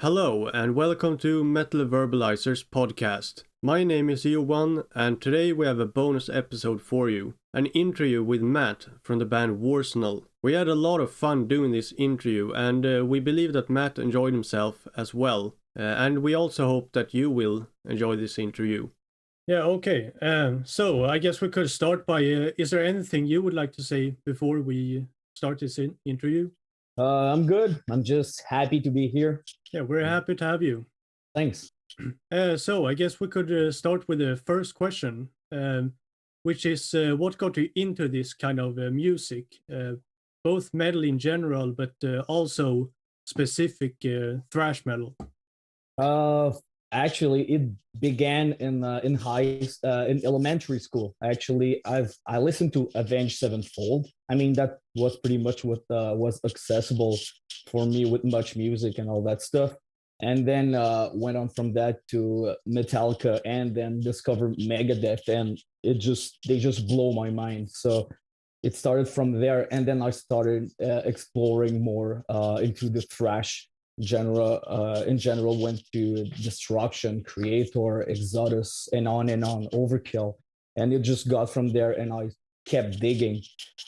Hello and welcome to Metal Verbalizers podcast. My name is Johan and today we have a bonus episode for you. An interview with Mat from the band Warsenal. We had a lot of fun doing this interview and we believe that Mat enjoyed himself as well. And we also hope that you will enjoy this interview. Yeah, okay. So I guess we could start by, is there anything you would like to say before we start this interview? I'm good. I'm just happy to be here. Yeah, we're happy to have you. Thanks. So I guess we could start with the first question, which is what got you into this kind of music, both metal in general, but also specific thrash metal. Uh, Actually, it began in elementary school. Actually, I listened to Avenged Sevenfold. I mean, that was pretty much what was accessible for me with much music and all that stuff. And then went on from that to Metallica, and then discovered Megadeth, and they just blow my mind. So it started from there, and then I started exploring more into the thrash genre. In general, went to Destruction, Creator, Exodus, and on, Overkill, and it just got from there, and I kept digging.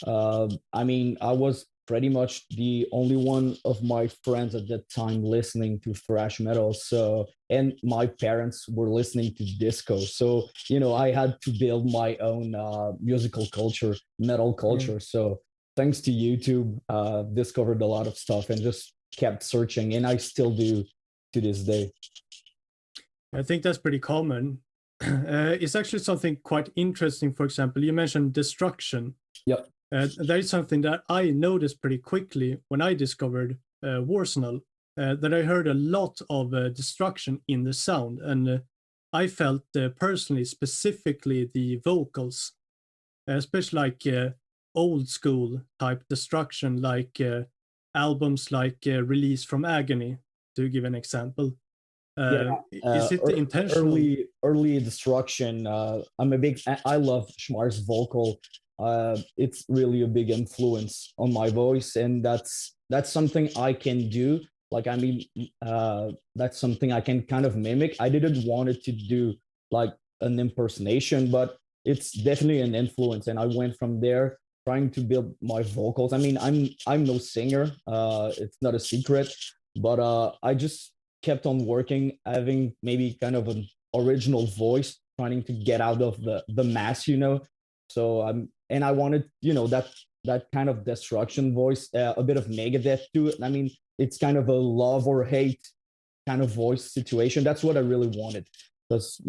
I mean, I was pretty much the only one of my friends at that time listening to thrash metal. So, and my parents were listening to disco. So, I had to build my own musical culture, metal culture. So, thanks to YouTube, discovered a lot of stuff and just kept searching, and I still do to this day. I think that's pretty common. It's actually something quite interesting. For example, you mentioned Destruction. Yep. That is something that I noticed pretty quickly when I discovered Warsenal, that I heard a lot of destruction in the sound. And I felt personally, specifically the vocals, especially like old school type destruction, like albums like Release from Agony, to give an example. Is it intentional? Early Destruction. I love Schmar's vocal. It's really a big influence on my voice, and that's something I can do. Like, I mean, that's something I can kind of mimic. I didn't want it to do like an impersonation, but it's definitely an influence, and I went from there trying to build my vocals. I mean, I'm no singer. It's not a secret, but I just kept on working, having maybe kind of an original voice, trying to get out of the mass. So and I wanted, that kind of destruction voice, a bit of Megadeth to it. I mean, it's kind of a love or hate kind of voice situation. That's what I really wanted. That's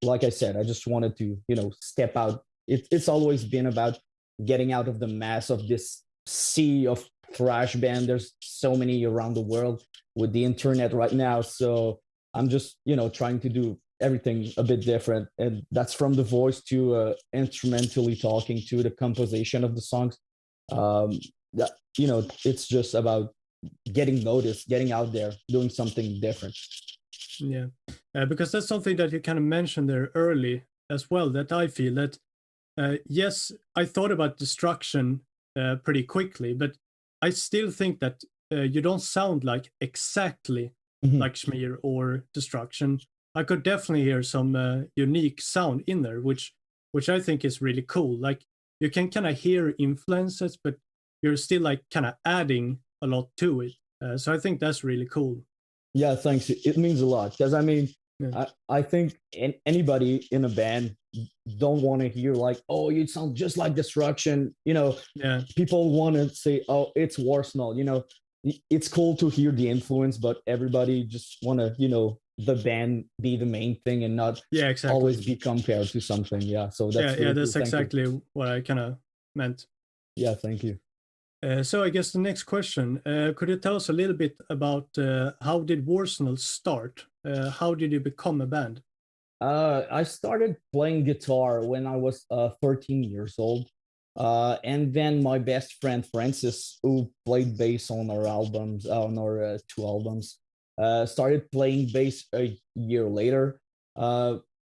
like I said, I just wanted to, step out. It's always been about getting out of the mass of this sea of thrash band. There's so many around the world with the internet right now. So I'm just, trying to do everything a bit different. And that's from the voice to instrumentally talking to the composition of the songs. That, it's just about getting noticed, getting out there, doing something different. Yeah, because that's something that you kind of mentioned there early as well, that I feel that, yes, I thought about destruction pretty quickly, but I still think that you don't sound like exactly like Schmier or Destruction. I could definitely hear some unique sound in there, which I think is really cool. Like, you can kind of hear influences, but you're still like kind of adding a lot to it. So I think that's really cool. Yeah, thanks. It means a lot, because I mean, I think anybody in a band don't want to hear like, oh, you sound just like Destruction. Yeah. People want to say, oh, it's Warsenal. It's cool to hear the influence, but everybody just want to, the band be the main thing and not always be compared to something. Yeah. So that's that's cool. Exactly what I kind of meant. Yeah, thank you. So I guess the next question, could you tell us a little bit about how did Warsenal start? How did you become a band? I started playing guitar when I was 13 years old. And then my best friend Francis, who played bass on our albums, on our two albums, started playing bass a year later.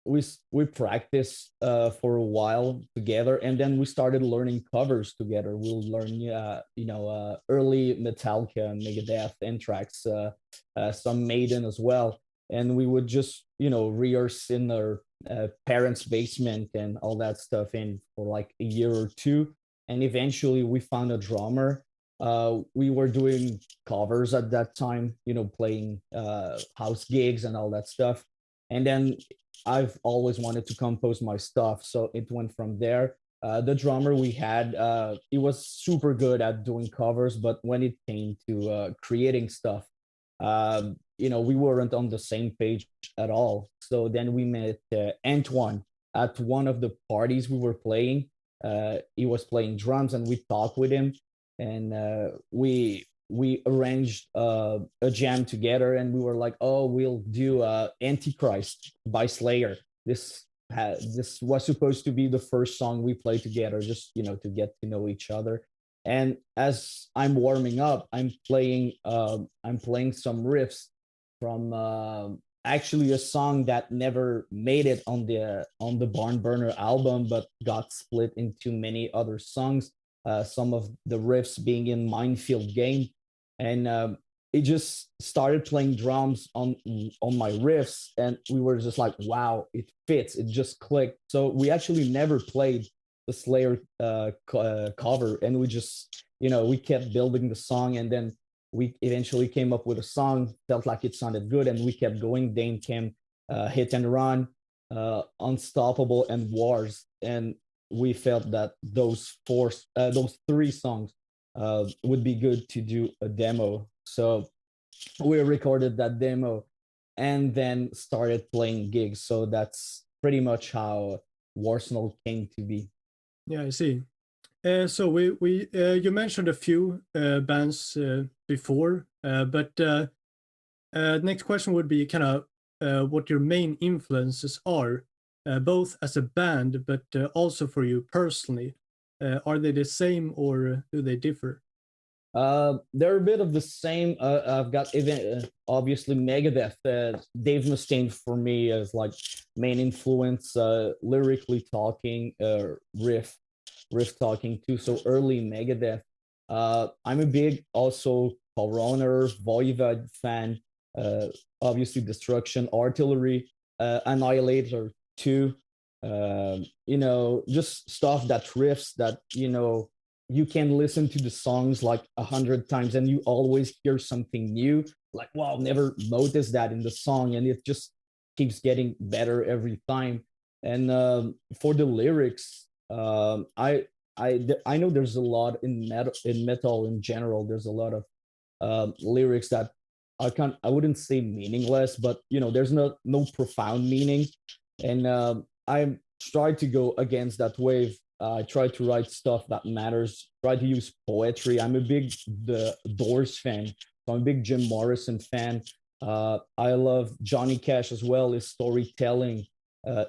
we practiced for a while together, and then we started learning covers together. We'll learn early Metallica, Megadeth, Anthrax, some Maiden as well, and we would just rehearse in our parents' basement and all that stuff in for like a year or two, and eventually we found a drummer. We were doing covers at that time, playing house gigs and all that stuff, and then I've always wanted to compose my stuff, so it went from there. The drummer we had, he was super good at doing covers, but when it came to creating stuff, we weren't on the same page at all. So then we met Antoine at one of the parties we were playing. He was playing drums, and we talked with him, and we arranged a jam together, and we were like, oh, we'll do Antichrist by Slayer. This was supposed to be the first song we played together, just to get to know each other. And as I'm warming up, I'm playing some riffs from actually a song that never made it on the Barn Burner album, but got split into many other songs. Some of the riffs being in Minefield Game, and it just started playing drums on my riffs, and we were just like, wow, it fits, it just clicked. So we actually never played the Slayer cover, and we just we kept building the song, and then we eventually came up with a song, felt like it sounded good, and we kept going. Dane came, Hit and Run, Unstoppable, and Wars, and we felt that those three songs would be good to do a demo. So we recorded that demo and then started playing gigs. So that's pretty much how Warsenal came to be. Yeah, I see. So we you mentioned a few bands before, but next question would be kind of what your main influences are, both as a band, but also for you personally. Are they the same or do they differ? They're a bit of the same. I've got even obviously Megadeth. Dave Mustaine for me is like main influence, lyrically talking, riff talking too. So early Megadeth. I'm a big also Coroner, Voivod fan. Obviously Destruction, Artillery, Annihilator too. Just stuff that riffs that you can listen to the songs like 100 times and you always hear something new. Like, wow, never noticed that in the song, and it just keeps getting better every time. And for the lyrics, I know there's a lot in metal in general. There's a lot of lyrics that I wouldn't say meaningless, but there's no profound meaning, and I try to go against that wave. I try to write stuff that matters. Try to use poetry. I'm a big the Doors fan, so I'm a big Jim Morrison fan. I love Johnny Cash as well. His storytelling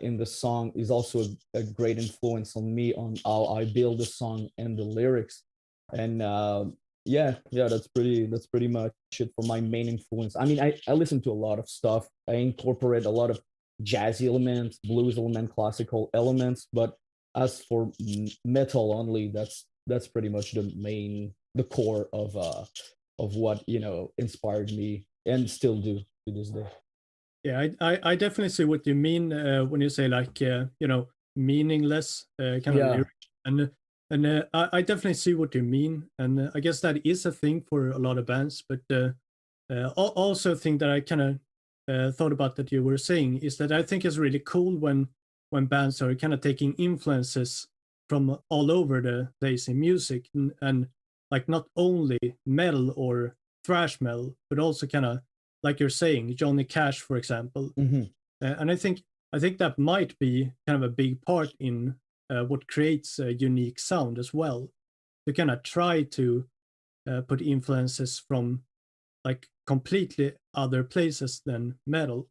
in the song is also a great influence on me on how I build the song and the lyrics. And yeah, that's pretty much it for my main influence. I mean, I listen to a lot of stuff. I incorporate a lot of jazzy elements, blues element, classical elements, but as for metal only, that's pretty much the core of what inspired me and still do to this day. Yeah, I definitely see what you mean when you say like meaningless kind of lyric, and I definitely see what you mean, and I guess that is a thing for a lot of bands. But also thing that I kind of thought about that you were saying is that I think it's really cool when bands are kind of taking influences from all over the place in music, and like not only metal or thrash metal, but also kind of like you're saying, Johnny Cash, for example. Mm-hmm. And I think that might be kind of a big part in what creates a unique sound as well. To kind of try to put influences from like completely other places than metal.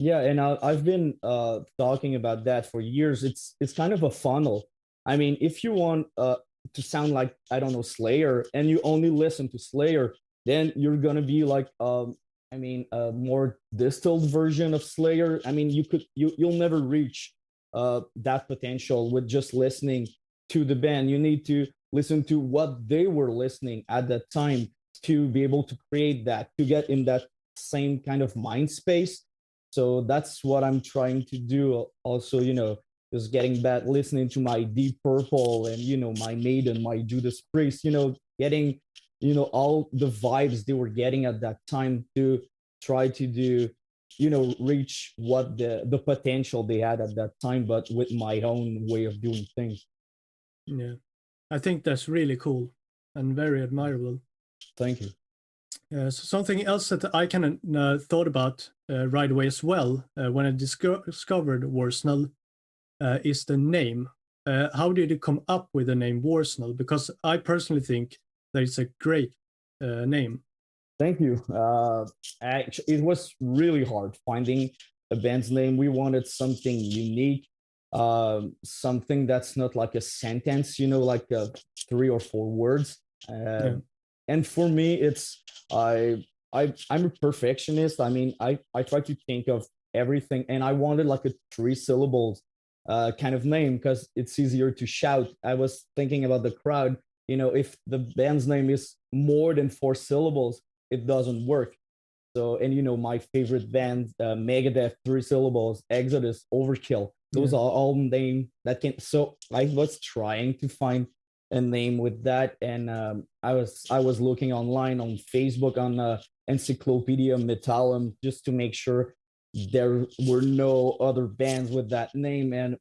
Yeah, and I've been talking about that for years. It's kind of a funnel. I mean, if you want to sound like, I don't know, Slayer, and you only listen to Slayer, then you're gonna be like I mean, a more distilled version of Slayer. I mean, you'll never reach that potential with just listening to the band. You need to listen to what they were listening at that time to be able to create that, to get in that same kind of mind space. So that's what I'm trying to do. Also, just getting back, listening to my Deep Purple and my Maiden, my Judas Priest. Getting all the vibes they were getting at that time to try to do reach what the potential they had at that time, but with my own way of doing things. Yeah, I think that's really cool and very admirable. Thank you. So something else that I kind of thought about right away as well when I discovered Warsenal is the name. How did you come up with the name Warsenal? Because I personally think that it's a great name. Thank you. Actually, it was really hard finding a band's name. We wanted something unique, something that's not like a sentence, like 3 or 4 words. Yeah. And for me, it's I'm a perfectionist. I mean, I try to think of everything, and I wanted like a 3 syllables kind of name because it's easier to shout. I was thinking about the crowd. If the band's name is more than 4 syllables, it doesn't work. So, and my favorite band, Megadeth, 3 syllables, Exodus, Overkill. Those are all names that can. So I was trying to find a name with that, and I was looking online on Facebook on Encyclopedia Metallum just to make sure there were no other bands with that name. And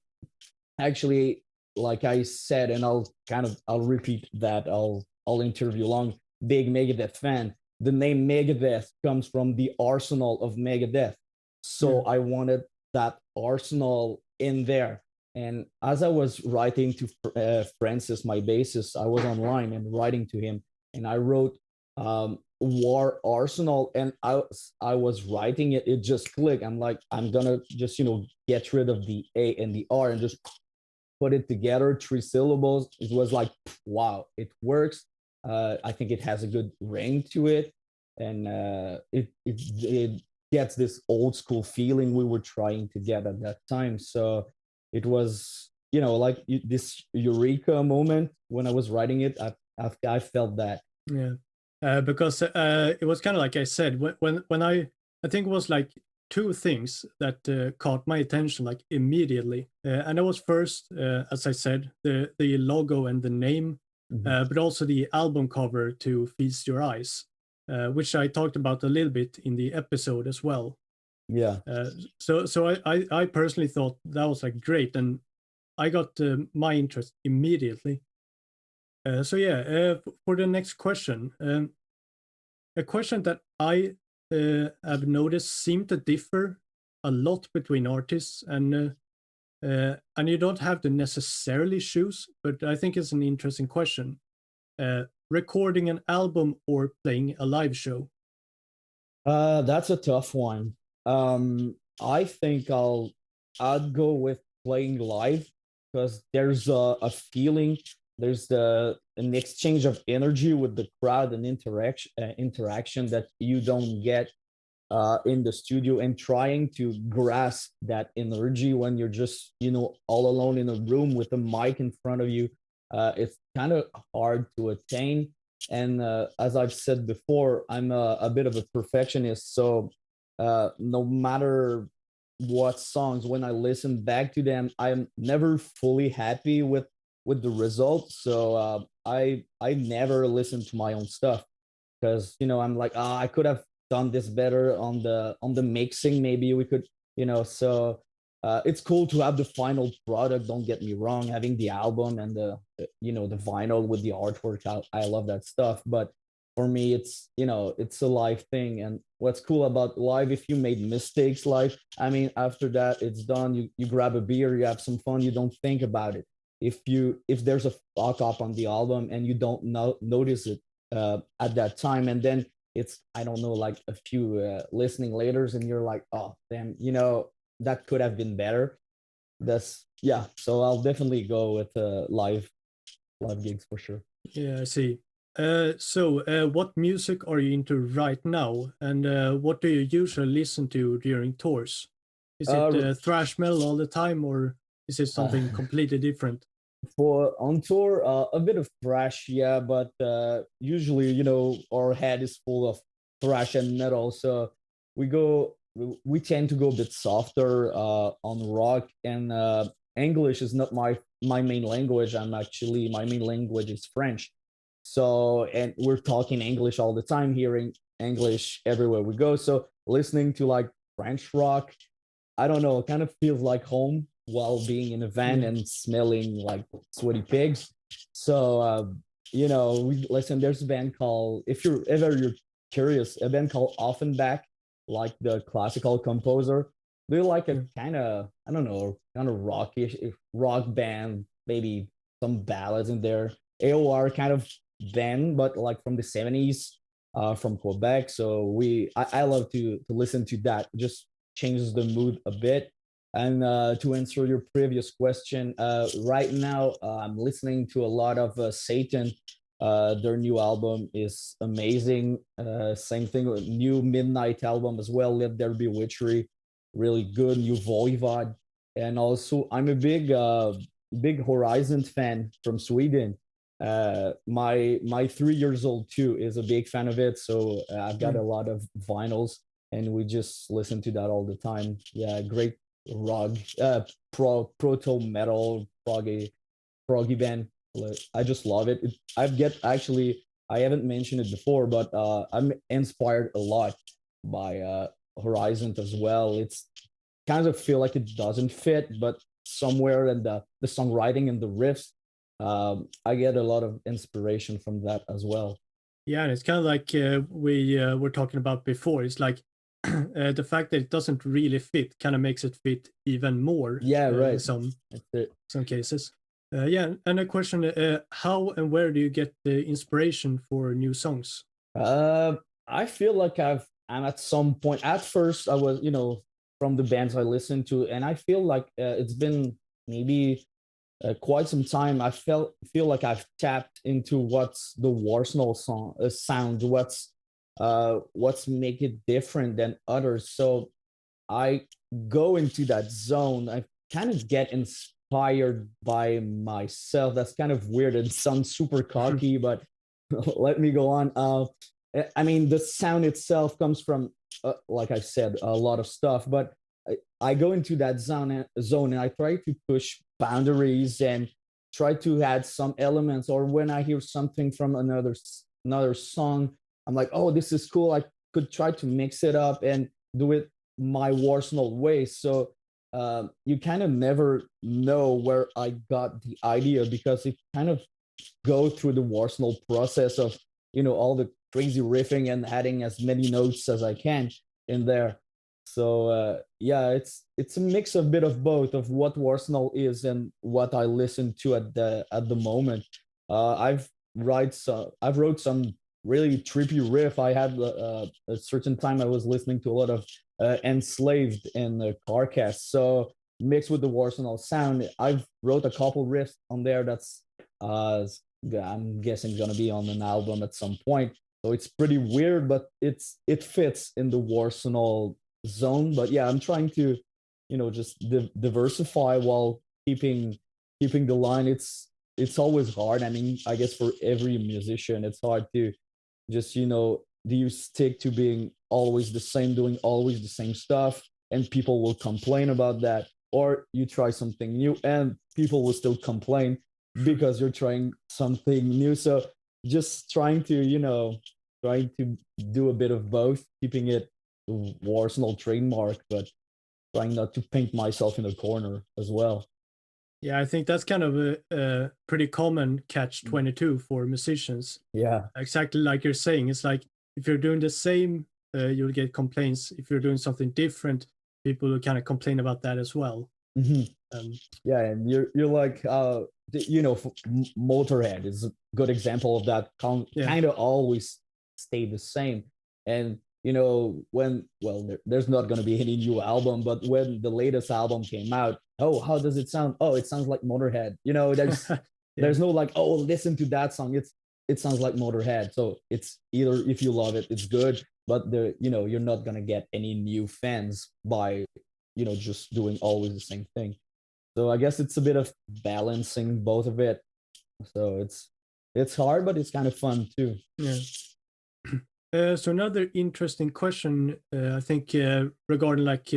actually, like I said, and I'll repeat that. I'll interview long. Big Megadeth fan. The name Megadeth comes from the arsenal of Megadeth. So I wanted that arsenal in there. And as I was writing to Francis, my bassist, I was online and writing to him, and I wrote War Arsenal, and I was writing it. It just clicked. I'm like, I'm gonna just get rid of the A and the R and just put it together. 3 syllables. It was like, wow, it works. I think it has a good ring to it, and it gets this old school feeling we were trying to get at that time. So it was like this eureka moment when I was writing it. I felt that. Yeah, because it was kind of like I said when I think it was like 2 things that caught my attention like immediately, and that was first, as I said, the logo and the name, but also the album cover to Feast Your Eyes, which I talked about a little bit in the episode as well. Yeah. So I personally thought that was like great, and I got my interest immediately. So yeah, for the next question, a question that I have noticed seem to differ a lot between artists, and you don't have to necessarily choose, but I think it's an interesting question. Recording an album or playing a live show? That's a tough one. I think I'd go with playing live because there's a feeling, there's an exchange of energy with the crowd and interaction that you don't get in the studio, and trying to grasp that energy when you're just all alone in a room with a mic in front of you. It's kind of hard to attain. And as I've said before, I'm a bit of a perfectionist. So no matter what songs, when I listen back to them, I'm never fully happy with the results. So I never listen to my own stuff because I'm like, I could have done this better on the mixing. Maybe we could, so it's cool to have the final product. Don't get me wrong, having the album and the vinyl with the artwork, I love that stuff. But for me, it's a live thing. And what's cool about live, if you made mistakes live, I mean, after that it's done. You grab a beer, you have some fun, you don't think about it. If there's a fuck up on the album and you don't notice it at that time, and then it's, I don't know, like a few listening laters, and you're like, oh damn, that could have been better. That's, yeah, so I'll definitely go with live gigs for sure. Yeah, I see. What music are you into right now, and what do you usually listen to during tours? Is it thrash metal all the time, or is it something completely different? For on tour, a bit of thrash, yeah, but usually, our head is full of thrash and metal, so we tend to go a bit softer on rock, and English is not my main language. My main language is French, so and we're talking English all the time, hearing English everywhere we go. So listening to like French rock, I don't know, it kind of feels like home while being in a van Yeah. and smelling like sweaty pigs. So, we listen, there's a band called, if you're ever you're curious, a band called Offenbach, like the classical composer. They're like a Yeah. kind of, I don't know, kind of rockish rock band, maybe some ballads in there. AOR kind of band, but like from the 70s, from Quebec. So I love to listen to that. Just changes the mood a bit. And to answer your previous question, right now I'm listening to a lot of Satan. Their new album is amazing. Same thing, new Midnight album as well. Let There Be Witchery, really good. New Voivod, and also I'm a big Horizon fan from Sweden. My 3 years old too is a big fan of it, so I've got a Mm. lot of vinyls, and we just listen to that all the time. Yeah, great rock, proto metal, proggy band. Like, I just love it. I haven't mentioned it before, but I'm inspired a lot by Horizon as well. It's kind of feel like it doesn't fit, but somewhere in the songwriting and the riffs, I get a lot of inspiration from that as well. Yeah, and it's kind of like we were talking about before. It's like the fact that it doesn't really fit kind of makes it fit even more Yeah, in right. That's it. some cases. Yeah, and a question: how and where do you get the inspiration for new songs? Uh, I feel like I'm at some point. At first, I was, from the bands I listened to, and I feel like it's been maybe quite some time. Feel like I've tapped into what's the Warsenal song sound, what's make it different than others. So I go into that zone. I kind of get inspired by myself. That's kind of weird. It sounds super cocky, but let me go on. I mean, the sound itself comes from, like I said, a lot of stuff, but I go into that zone and I try to push boundaries and try to add some elements. Or when I hear something from another song, I'm like, oh, this is cool. I could try to mix it up and do it my Warsenal way. So you kind of never know where I got the idea, because it kind of go through the Warsenal process of all the crazy riffing and adding as many notes as I can in there. So yeah, it's a mix of bit of both of what Warsenal is and what I listen to at the moment. I've wrote some really trippy riff. I had a certain time I was listening to a lot of Enslaved and Carcass. So mixed with the Warsenal sound, I've wrote a couple riffs on there that's I'm guessing gonna be on an album at some point. So it's pretty weird, but it fits in the Warsenal zone. But yeah, I'm trying to, just diversify while keeping the line. It's always hard. I mean, I guess for every musician, it's hard to just, do you stick to being always the same, doing always the same stuff, and people will complain about that, or you try something new and people will still complain because you're trying something new. So just trying to do a bit of both, keeping it Warsenal trademark, but trying not to paint myself in a corner as well. Yeah, I think that's kind of a pretty common catch 22 for musicians. Yeah. Exactly like you're saying. It's like if you're doing the same, you'll get complaints. If you're doing something different, people will kind of complain about that as well. Mm-hmm. Um, Yeah, and you're like Motorhead is a good example of that. Kind of always stay the same, and there's not going to be any new album, but when the latest album came out, oh, how does it sound? Oh, it sounds like Motorhead. There's yeah. there's no like, oh, listen to that song. it sounds like Motorhead. So it's either if you love it, it's good, but you're not gonna get any new fans by just doing always the same thing. So I guess it's a bit of balancing both of it. So it's hard, but it's kind of fun too. Yeah. So another interesting question, I think, regarding like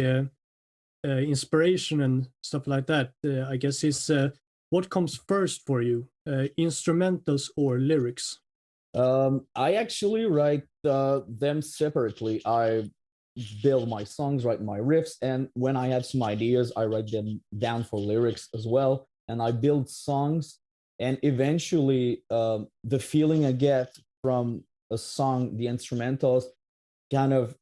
inspiration and stuff like that, I guess is what comes first for you, instrumentals or lyrics? I actually write them separately. I build my songs, write my riffs, and when I have some ideas, I write them down for lyrics as well. And I build songs, and eventually, the feeling I get from a song, the instrumentals, kind of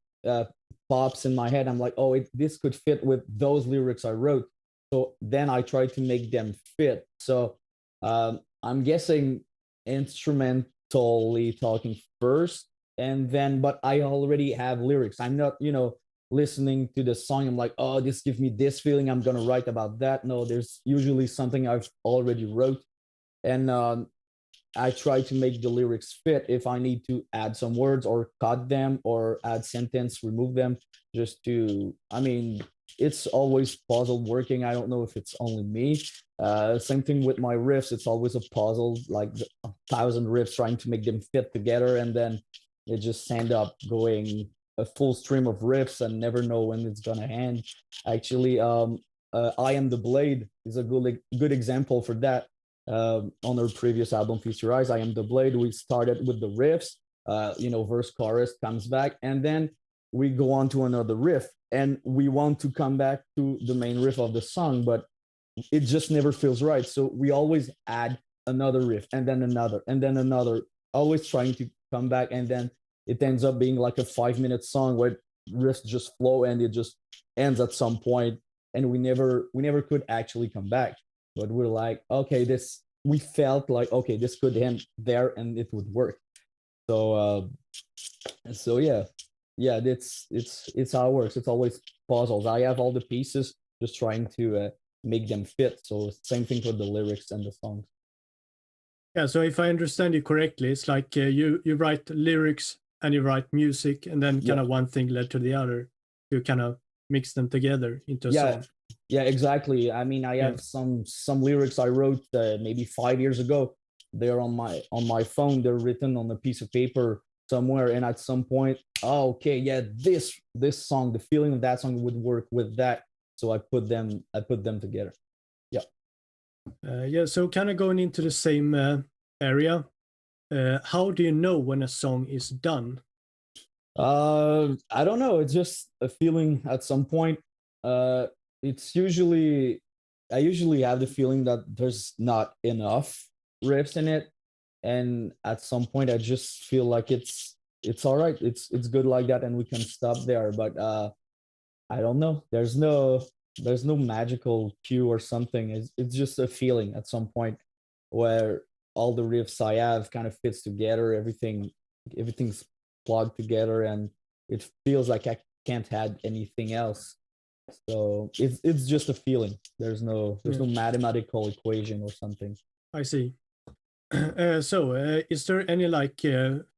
pops in my head. I'm like, oh, this could fit with those lyrics I wrote. So then I try to make them fit. So I'm guessing instrumentally talking first, and then, but I already have lyrics. I'm not, listening to the song. I'm like, oh, this gives me this feeling. I'm gonna write about that. No, there's usually something I've already wrote, and I try to make the lyrics fit. If I need to add some words or cut them or add sentence, remove them, just to, I mean, it's always puzzle working. I don't know if it's only me. Same thing with my riffs. It's always a puzzle, like 1,000 riffs trying to make them fit together, and then it just end up going a full stream of riffs and never know when it's gonna end. Actually, I Am the Blade is a good example for that. On our previous album, Feast Your Eyes, I Am the Blade, we started with the riffs, verse, chorus comes back, and then we go on to another riff, and we want to come back to the main riff of the song, but it just never feels right. So we always add another riff, and then another, and then another, always trying to come back, and then it ends up being like a 5-minute song where riffs just flow and it just ends at some point, and we never could actually come back. But we're like, okay, we felt like, okay, this could end there and it would work. So yeah, it's how it works. It's always puzzles. I have all the pieces, just trying to make them fit. So same thing for the lyrics and the songs. Yeah, so if I understand you correctly, it's like you write lyrics and you write music, and then kind of one thing led to the other. You kind of mix them together into a song. Yeah, exactly. I mean, I have some lyrics I wrote maybe 5 years ago. They're on my phone. They're written on a piece of paper somewhere, and at some point, oh, okay, yeah, this song, the feeling of that song would work with that. So I put them together. Yeah. So kind of going into the same area. How do you know when a song is done? I don't know. It's just a feeling at some point. It's usually I usually have the feeling that there's not enough riffs in it, and at some point I just feel like it's all right. It's good like that, and we can stop there. But I don't know. There's no magical cue or something. It's just a feeling at some point where all the riffs I have kind of fits together. Everything's plugged together, and it feels like I can't add anything else. So it's just a feeling. There's no mathematical equation or something. I see. So is there any like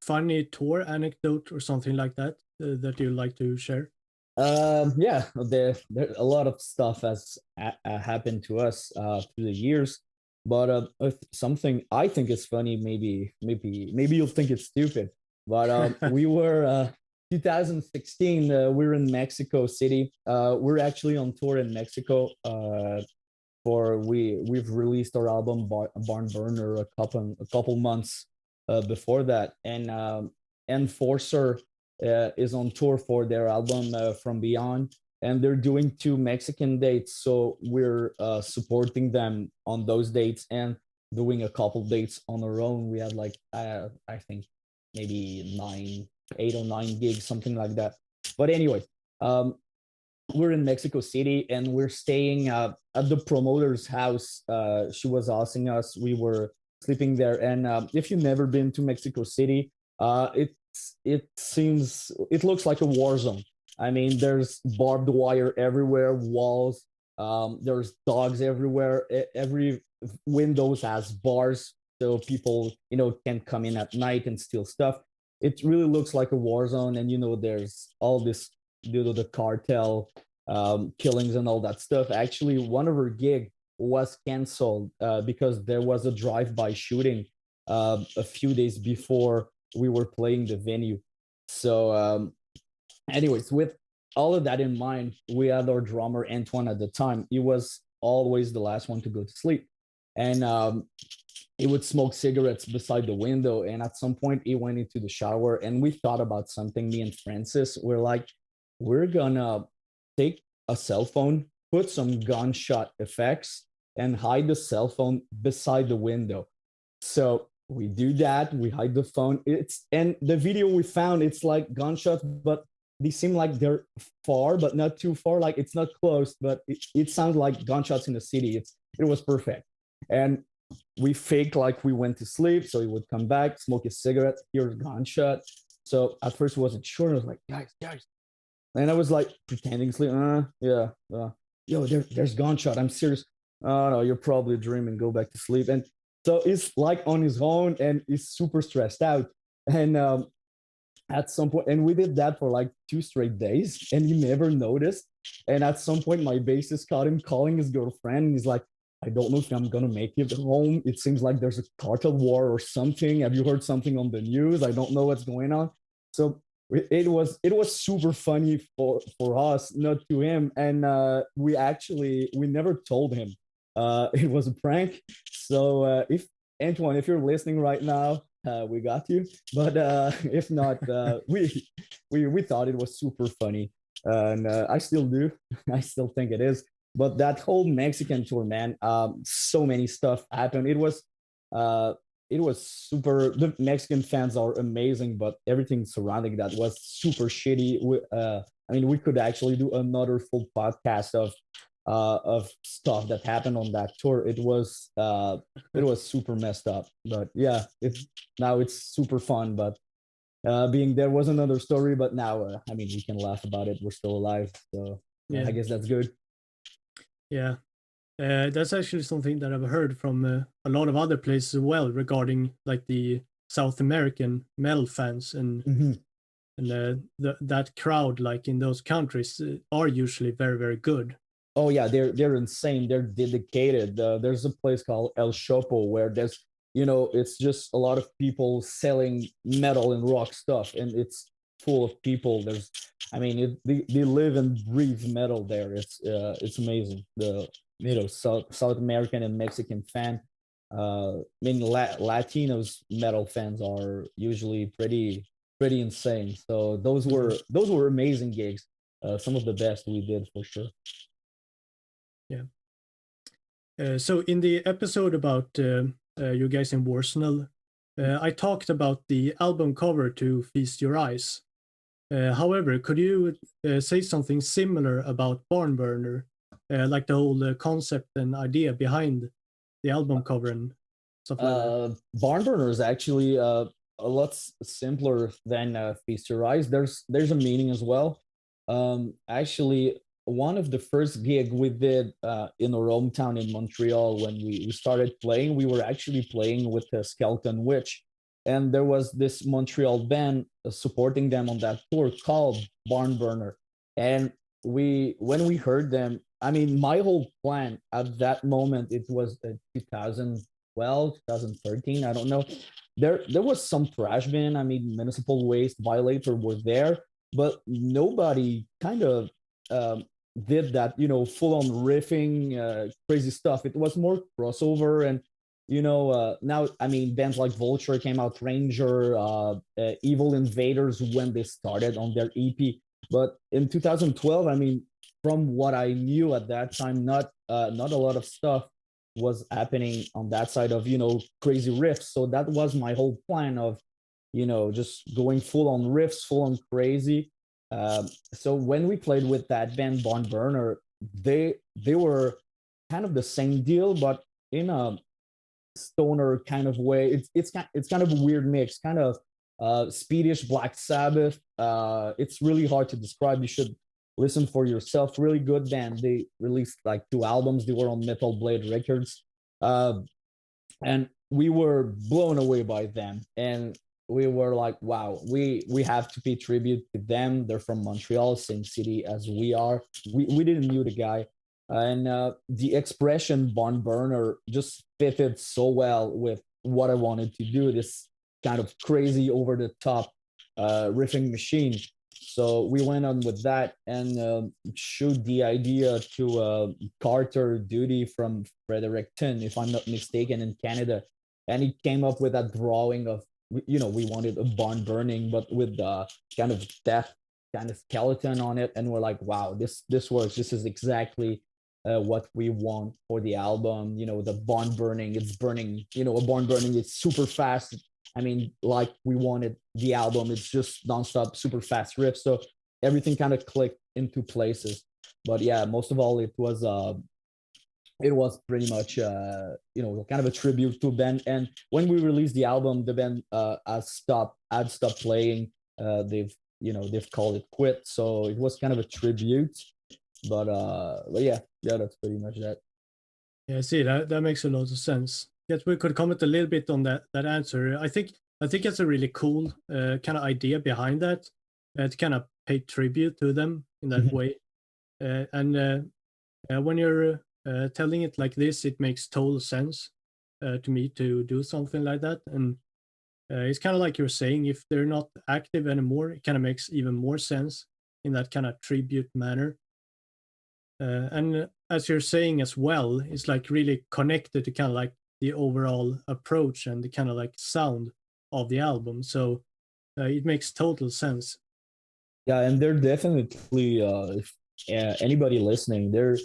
funny tour anecdote or something like that that you like to share? Yeah, there a lot of stuff has happened to us through the years, but if something I think is funny, maybe you'll think it's stupid, but we were 2016, we're in Mexico City. We're actually on tour in Mexico. We've released our album Barn Burner a couple months before that, and Enforcer is on tour for their album From Beyond, and they're doing 2 Mexican dates. So we're supporting them on those dates and doing a couple dates on our own. We had like I think maybe 8 or 9 gigs, something like that. But anyway, we're in Mexico City, and we're staying at the promoter's house. She was asking us. We were sleeping there, and if you've never been to Mexico City, it looks like a war zone. I mean, there's barbed wire everywhere, walls. There's dogs everywhere. Every windows has bars so people, can come in at night and steal stuff. It really looks like a war zone, and there's all this, the cartel killings and all that stuff. Actually, one of our gig was canceled because there was a drive-by shooting a few days before we were playing the venue. So, anyways, with all of that in mind, we had our drummer Antoine at the time. He was always the last one to go to sleep, and he would smoke cigarettes beside the window. And at some point, he went into the shower, and we thought about something. Me and Francis were like, we're gonna take a cell phone, put some gunshot effects, and hide the cell phone beside the window. So we do that. We hide the phone. And the video we found, it's like gunshots, but they seem like they're far, but not too far. Like it's not close, but it sounds like gunshots in the city. It was perfect. And we faked like we went to sleep. So he would come back, smoke a cigarette, hear a gunshot. So at first I wasn't sure. I was like, guys. And I was like pretending to sleep. Yo, there's gunshot. I'm serious. Oh no, you're probably dreaming. Go back to sleep. And so he's like on his own and he's super stressed out. And at some point, and we did that for like 2 straight days, and he never noticed. And at some point, my bassist caught him calling his girlfriend, and he's like, I don't know if I'm gonna make it home. It seems like there's a cartel war or something. Have you heard something on the news? I don't know what's going on. So it was super funny for us, not to him. And we never told him it was a prank. So if Antoine, if you're listening right now, we got you. But if not, we thought it was super funny, and I still do. I still think it is. But that whole Mexican tour, man, so many stuff happened. It was super. The Mexican fans are amazing, but everything surrounding that was super shitty. I mean, we could actually do another full podcast of stuff that happened on that tour. It was super messed up, but yeah, now it's super fun. But being there was another story. But now, I mean, we can laugh about it. We're still alive, so yeah. I guess that's good. Yeah, that's actually something that I've heard from a lot of other places as well regarding like the South American metal fans and that crowd, like in those countries, are usually very, very good. Oh yeah, they're insane. They're dedicated. There's a place called El Chopo where there's it's just a lot of people selling metal and rock stuff, and it's full of people. They live and breathe metal there. It's amazing. The South American and Mexican fan. Latinos metal fans are usually pretty insane. So those were amazing gigs. Some of the best we did for sure. Yeah. So in the episode about you guys in Warsenal, I talked about the album cover to Feast Your Eyes. However, could you say something similar about Barnburner, like the whole concept and idea behind the album cover and stuff like that? Barnburner is actually a lot simpler than Feast Your Eyes. There's a meaning as well. Actually, one of the first gig we did in our hometown in Montreal, when we started playing, we were actually playing with the Skeleton Witch. And there was this Montreal band supporting them on that tour called Barnburner. And when we heard them, I mean, my whole plan at that moment, it was 2012, 2013, I don't know. There was some thrash band. I mean, Municipal Waste, Violator were there, but nobody kind of did that, full on riffing, crazy stuff. It was more crossover. And now, I mean, bands like Vulture came out, Ranger, Evil Invaders when they started on their EP. But in 2012, I mean, from what I knew at that time, not a lot of stuff was happening on that side of, crazy riffs. So that was my whole plan of, just going full on riffs, full on crazy. So when we played with that band Barnburner, they were kind of the same deal, but in a stoner kind of way. It's kind of a weird mix, kind of speedish Black Sabbath. It's really hard to describe. You should listen for yourself. Really good band. They released like 2 albums. They were on Metal Blade Records. And we were blown away by them, and we were like, wow, we have to pay tribute to them. They're from Montreal, same city as we are. We didn't knew the guy, and the expression barn burner just fitted so well with what I wanted to do. This kind of crazy over the top riffing machine. So we went on with that and showed the idea to Carter Duty from Fredericton, if I'm not mistaken, in Canada. And he came up with that drawing of, we wanted a barn burning, but with the kind of death kind of skeleton on it. And we're like, wow, this works. This is exactly what we want for the album. The barn burning, it's burning, a barn burning, it's super fast. I mean, like we wanted the album, it's just nonstop, super fast riffs. So everything kind of clicked into places. But yeah, most of all, it was pretty much kind of a tribute to Ben. And when we released the album, the band had stopped playing. They've called it quit. So it was kind of a tribute. But yeah, that's pretty much that. Yeah, I see that makes a lot of sense. Yes, we could comment a little bit on that answer. I think it's a really cool kind of idea behind that, to kind of pay tribute to them in that way. And when you're telling it like this, it makes total sense to me to do something like that. And it's kind of like you're saying, if they're not active anymore, it kind of makes even more sense in that kind of tribute manner. And as you're saying as well, it's like really connected to kind of like the overall approach and the kind of like sound of the album. So it makes total sense. Yeah, and they're definitely if anybody listening, they're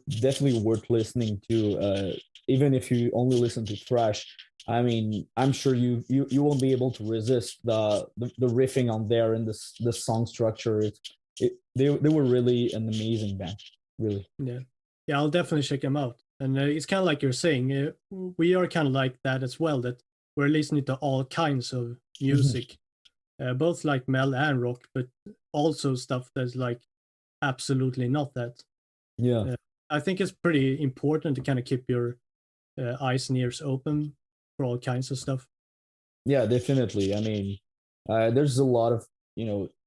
definitely worth listening to. Even if you only listen to thrash, I mean, I'm sure you won't be able to resist the riffing on there and the song structure. They were really an amazing band, really. Yeah, I'll definitely check them out. And it's kind of like you're saying, we are kind of like that as well, that we're listening to all kinds of music, both like metal and rock, but also stuff that's like absolutely not that. Yeah. I think it's pretty important to kind of keep your eyes and ears open for all kinds of stuff. Yeah, definitely. I mean, there's a lot of,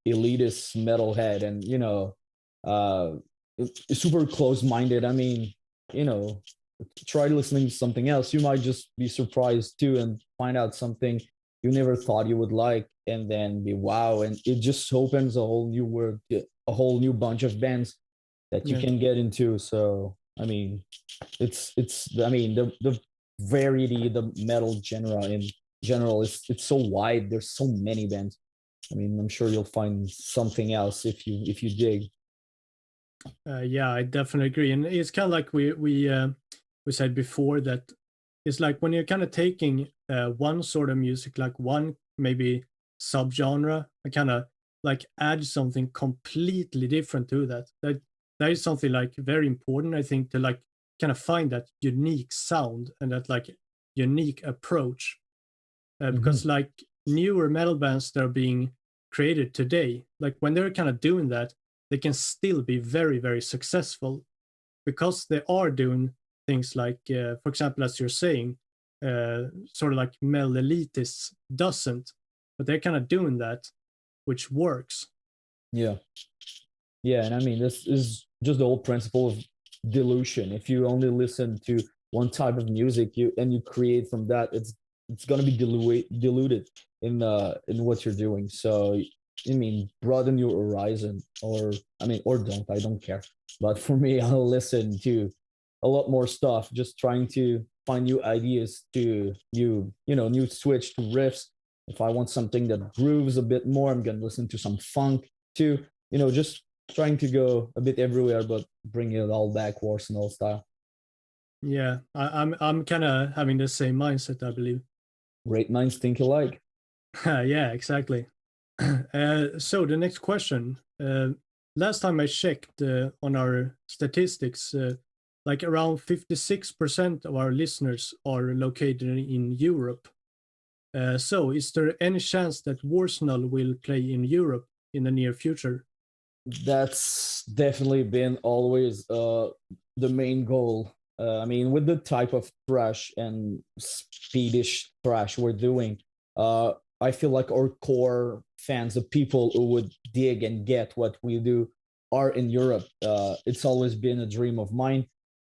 elitist metalhead and, super close-minded. I mean, try listening to something else. You might just be surprised too and find out something you never thought you would like, and then be wow. And it just opens a whole new world, a whole new bunch of bands that you can get into. So, I mean, it's I mean, the variety, the metal genre in general, it's so wide. There's so many bands. I mean, I'm sure you'll find something else if you dig. Yeah, I definitely agree, and it's kind of like we said before, that it's like when you're kind of taking one sort of music, like one maybe subgenre, and kind of like add something completely different to that. That is something like very important, I think, to like kind of find that unique sound and that like unique approach, because like newer metal bands that are being created today, like when they're kind of doing that, they can still be very, very successful because they are doing things like, for example, as you're saying, sort of like metal elitists doesn't, but they're kind of doing that, which works. Yeah. Yeah, and I mean, this is just the whole principle of dilution. If you only listen to one type of music, you create from that, it's gonna be diluted in what you're doing. So I mean, broaden your horizon, or I mean, or don't. I don't care. But for me, I'll listen to a lot more stuff. Just trying to find new ideas to new switch to riffs. If I want something that grooves a bit more, I'm gonna listen to some funk too. Just trying to go a bit everywhere, but bring it all back Warsenal style. Yeah, I'm kind of having the same mindset, I believe. Great minds think alike. Yeah, exactly. So the next question. Last time I checked on our statistics, like around 56% of our listeners are located in Europe. So is there any chance that Warsenal will play in Europe in the near future? That's definitely been always the main goal. I mean, with the type of thrash and Swedish thrash we're doing, I feel like our core fans, the people who would dig and get what we do, are in Europe. It's always been a dream of mine.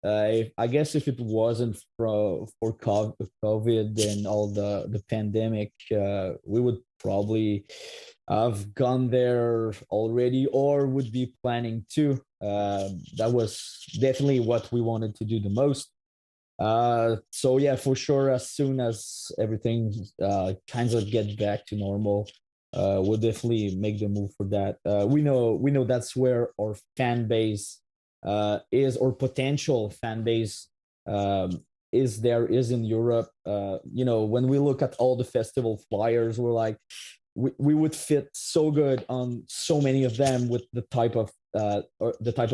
I guess if it wasn't for COVID and all the pandemic, we would probably have gone there already or would be planning to. That was definitely what we wanted to do the most. So yeah, for sure, as soon as everything kind of get back to normal, we'll definitely make the move for that. We know that's where our fan base is, or potential fan base is in Europe. When we look at all the festival flyers, we're like, we would fit so good on so many of them with the type of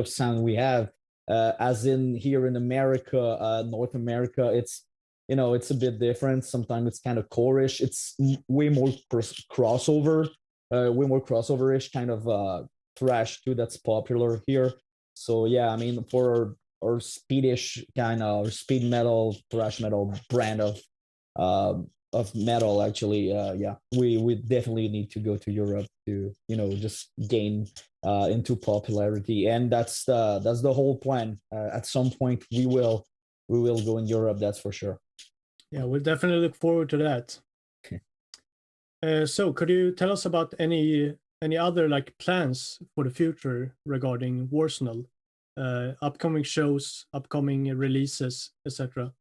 sound we have. As in here in America, North America, it's a bit different. Sometimes it's kind of core-ish. It's way more crossover, way more crossover-ish kind of thrash too. That's popular here. So yeah, I mean, for our Swedish kind of speed metal, thrash metal brand of metal, actually, yeah, we definitely need to go to Europe to just gain into popularity, and that's the whole plan. At some point, we will go in Europe. That's for sure. Yeah, we'll definitely look forward to that. So, could you tell us about any other like plans for the future regarding Warsenal, upcoming shows, upcoming releases, etc.?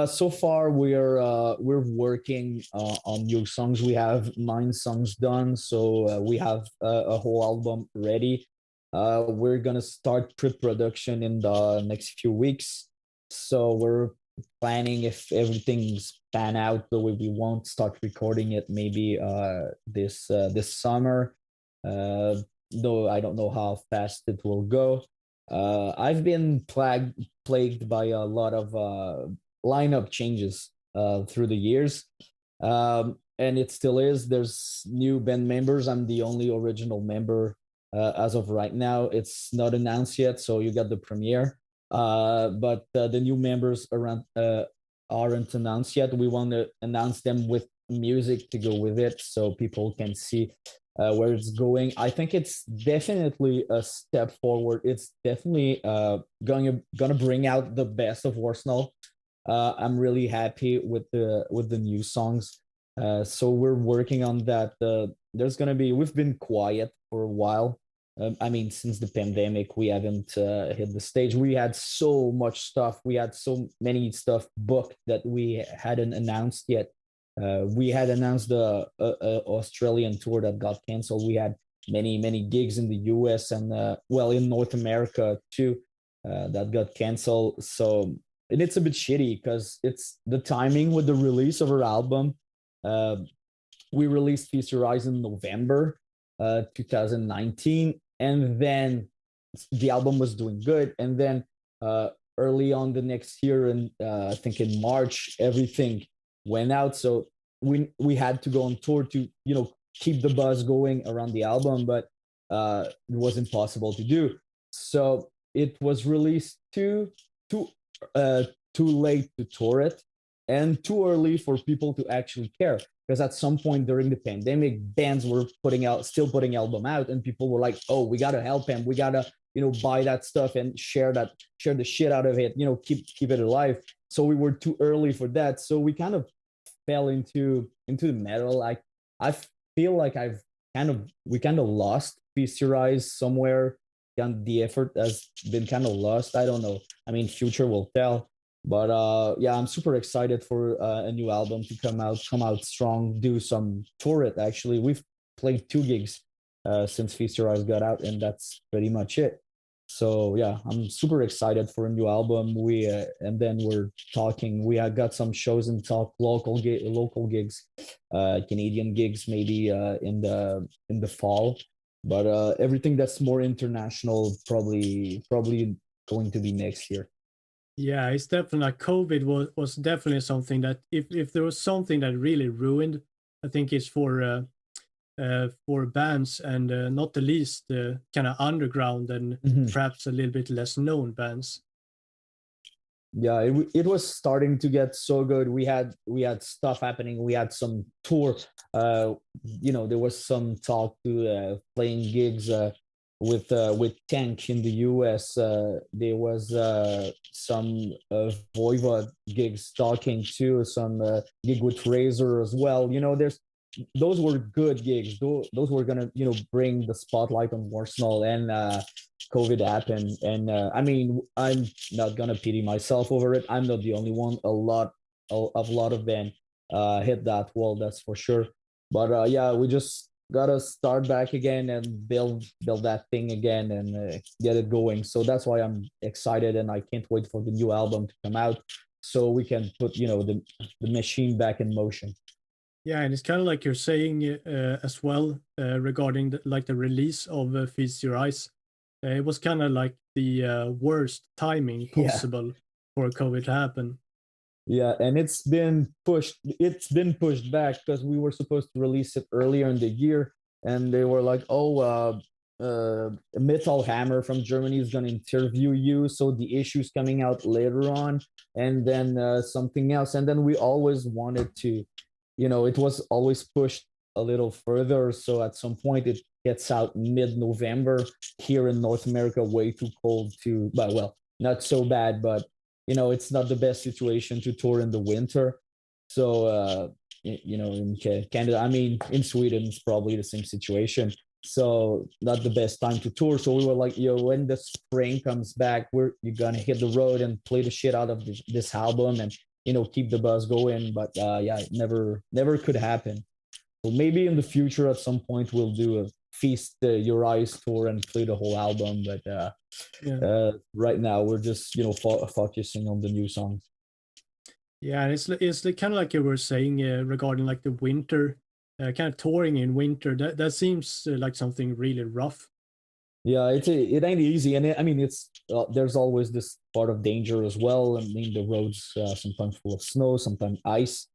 So far, we're working on new songs. We have 9 songs done, so we have a whole album ready. We're gonna start pre-production in the next few weeks. So we're planning, if everything's pan out the way we want, start recording it maybe this summer. Though I don't know how fast it will go. I've been plagued by a lot of lineup changes through the years, and it still is. There's new band members. I'm the only original member as of right now. It's not announced yet, so you got the premiere. But the new members aren't announced yet. We want to announce them with music to go with it, so people can see where it's going. I think it's definitely a step forward. It's definitely gonna bring out the best of Warsenal. I'm really happy with the new songs. So we're working on that. We've been quiet for a while. I mean, since the pandemic, we haven't hit the stage. We had so much stuff. We had so many stuff booked that we hadn't announced yet. We had announced the Australian tour that got canceled. We had many gigs in the US and in North America too that got canceled. So, and it's a bit shitty because it's the timing with the release of our album. We released Feast Your Eyes in November 2019, and then the album was doing good, and then early on the next year, and I think in March, everything went out. So we had to go on tour to keep the buzz going around the album, but it was impossible to do. So it was released too late to tour it, and too early for people to actually care. Because at some point during the pandemic, bands were still putting album out, and people were like, "Oh, we gotta help him. We gotta, buy that stuff and share the shit out of it. Keep it alive." So we were too early for that. So we kind of fell into the metal. I feel like we kind of lost Feast Your Eyes somewhere. And the effort has been kind of lost. I don't know. I mean, future will tell. But yeah, I'm super excited for a new album to come out strong, do some tour it. Actually, we've played 2 gigs since Feast Your Eyes got out, and that's pretty much it. So yeah, I'm super excited for a new album. And then we're talking. We have got some shows and talk local gigs, Canadian gigs maybe in the fall. But everything that's more international probably going to be next year. Yeah, it's definitely like COVID was definitely something that if there was something that really ruined, I think it's for bands, and not the least kind of underground and perhaps a little bit less known bands. Yeah, it was starting to get so good. We had stuff happening. We had some tour. There was some talk to playing gigs with Tank in the US. There was some Voivod gigs talking to some gig with Razor as well. There's those were good gigs. Those were gonna bring the spotlight on Warsenal, and COVID happened. And I mean, I'm not gonna pity myself over it. I'm not the only one. A lot of them hit that wall, that's for sure. But yeah, we just gotta start back again and build that thing again and get it going. So that's why I'm excited, and I can't wait for the new album to come out so we can put the machine back in motion. Yeah, and it's kind of like you're saying as well regarding the release of Feast Your Eyes. It was kind of like the worst timing Yeah. possible for COVID to happen. Yeah, and it's been pushed. It's been pushed back because we were supposed to release it earlier in the year, and they were like, "Oh, Metal Hammer from Germany is going to interview you, so the issue's coming out later on, and then something else." And then we always wanted to, it was always pushed a little further. So at some point, it gets out mid-November here in North America. Way too cold to, but well, not so bad, but it's not the best situation to tour in the winter. So, in Canada, I mean, in Sweden, it's probably the same situation. So, not the best time to tour. So, we were like, when the spring comes back, you're gonna hit the road and play the shit out of this album and keep the buzz going. But yeah, it never could happen. So maybe in the future, at some point, we'll do a Feast Your Eyes tour and play the whole album. But Yeah. right now, we're just focusing on the new songs. Yeah, and it's kind of like you were saying regarding like the winter, kind of touring in winter. That seems like something really rough. Yeah, it ain't easy, and I mean, it's there's always this part of danger as well. I mean, the roads sometimes full of snow, sometimes ice,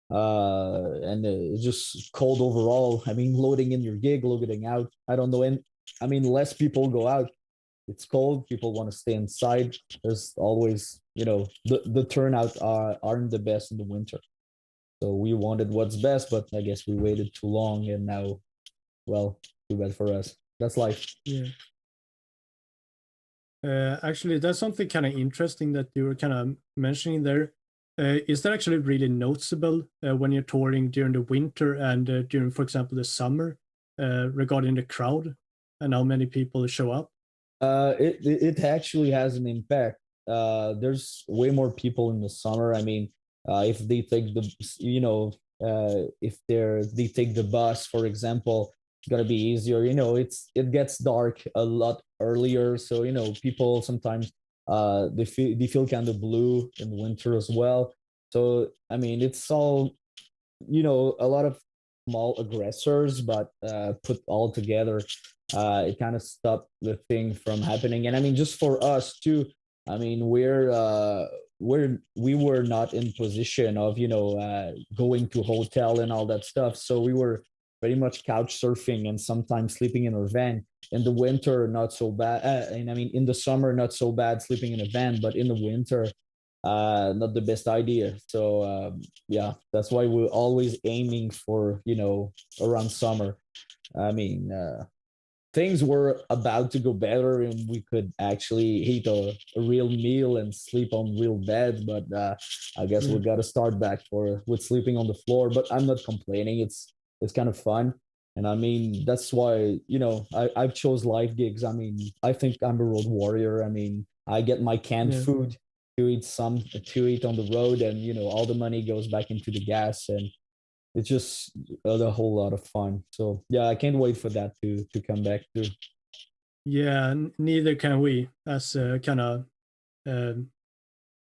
and it's just cold overall. I mean, loading in your gig, loading out. I don't know, and I mean, less people go out. It's cold. People want to stay inside. There's always, the turnout aren't the best in the winter. So we wanted what's best, but I guess we waited too long, and now, well, too bad for us. That's life. Yeah. Actually, that's something kind of interesting that you were kind of mentioning there. Is that actually really noticeable when you're touring during the winter and during, for example, the summer, regarding the crowd and how many people show up? It actually has an impact. There's way more people in the summer. I mean, if they take if they take the bus, for example, it's gonna be easier. It gets dark a lot earlier, so people sometimes they feel kind of blue in winter as well. So I mean, it's all a lot of small aggressors, but put all together, it kind of stopped the thing from happening. And I mean, just for us too, I mean, we were not in position of going to hotel and all that stuff, so we were pretty much couch surfing and sometimes sleeping in our van. In the winter, not so bad, and I mean, in the summer, not so bad sleeping in a van, but in the winter, not the best idea. So yeah, that's why we're always aiming for around summer. I mean, things were about to go better and we could actually eat a real meal and sleep on real beds, but I guess we Yeah. got to start back with sleeping on the floor. But I'm not complaining. It's kind of fun. And I mean, that's why I've chose live gigs. I mean, I think I'm a road warrior. I mean, I get my canned Yeah. food to eat on the road, and all the money goes back into the gas, and it's just a whole lot of fun. So yeah, I can't wait for that to come back too. Yeah, neither can we, as kind of um,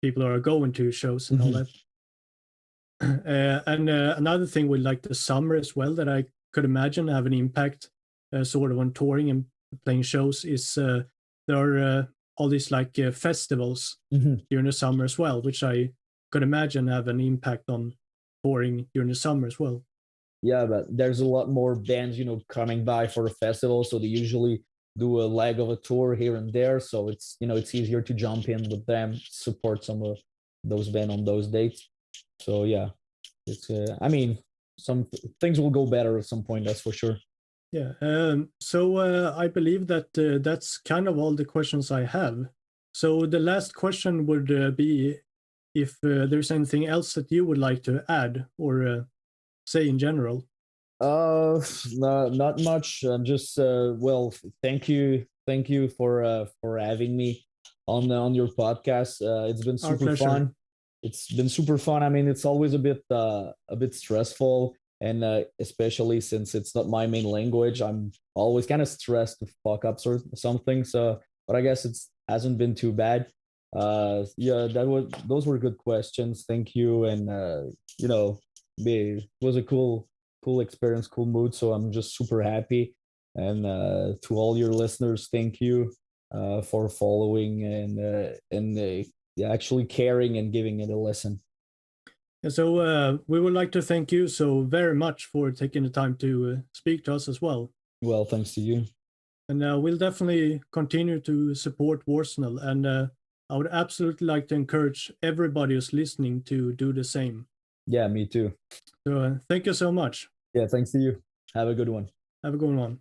people who are going to shows and all Mhm. that. And another thing with like the summer as well that I could imagine have an impact sort of on touring and playing shows is there are all these like festivals Mhm. during the summer as well, which I could imagine have an impact on touring during the summer as well. Yeah, but there's a lot more bands coming by for the festival, so they usually do a leg of a tour here and there, so it's it's easier to jump in with them, support some of those band on those dates. So yeah, it's I mean, some things will go better at some point, that's for sure. Yeah. So I believe that that's kind of all the questions I have. So the last question would be if there's anything else that you would like to add or say in general. No, not much. Just well, thank you for having me on your podcast. It's been Our super pleasure. fun. It's been super fun. I mean, it's always a bit stressful, and especially since it's not my main language, I'm always kind of stressed to fuck up or something. So, but I guess it's hasn't been too bad. Yeah, those were good questions. Thank you, and you know, it was a cool experience, cool mood. So I'm just super happy. And to all your listeners, thank you for following and actually caring and giving it a listen. And so we would like to thank you so very much for taking the time to speak to us as well. Well, thanks to you. And we'll definitely continue to support Warsenal. And I would absolutely like to encourage everybody who's listening to do the same. Yeah, me too. So thank you so much. Yeah, thanks to you. Have a good one. Have a good one.